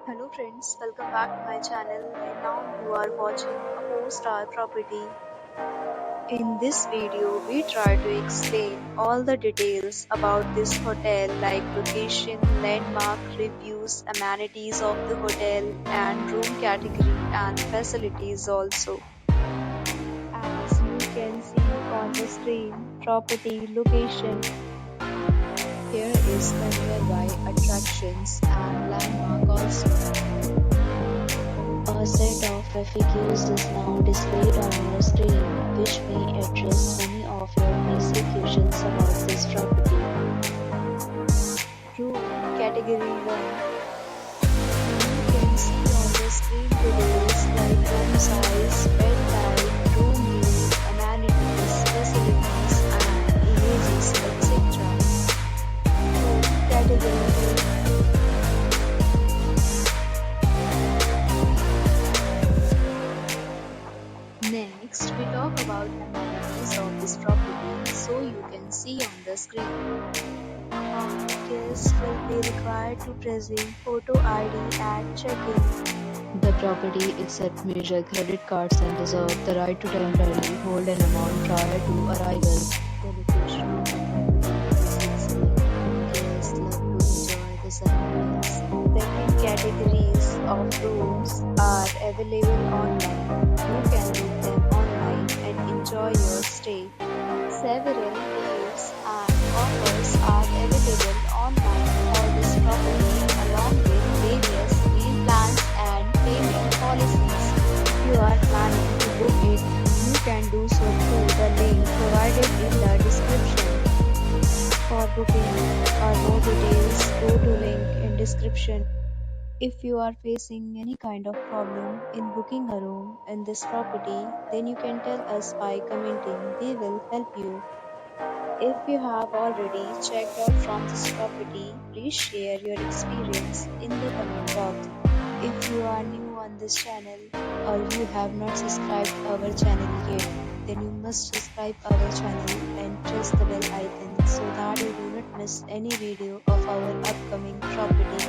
Hello friends, welcome back to my channel and now you are watching a 4-star property. In this video, we try to explain all the details about this hotel like location, landmark, reviews, amenities of the hotel and room category and facilities also. As you can see on the screen, property location. Here is the nearby attractions and landmark also. A set of FAQs is now displayed on your screen, which may address many of your basic questions about this property. Room Category 1. You can see on the screen details like room size, bed type, room view, amenities, facilities, and images, etc. Room Category 2. Next, we talk about amenities of this property, so you can see on the screen. Guests will be required to present photo ID at check-in. The property accepts major credit cards and reserves the right to temporarily hold an amount prior to arrival. The location of the property is excellent. Guests love to enjoy the surroundings. Second categories of rooms are available online. You can book them online and enjoy your stay. Several deals and offers are available online for this property along with various meal plans and payment policies. If you are planning to book it, you can do so through the link provided in the description. For booking or more details, go to link in description. If you are facing any kind of problem in booking a room in this property, then you can tell us by commenting. We will help you. If you have already checked out from this property, please share your experience in the comment box. If you are new on this channel or you have not subscribed our channel yet, then you must subscribe our channel and press the bell icon so that you do not miss any video of our upcoming property.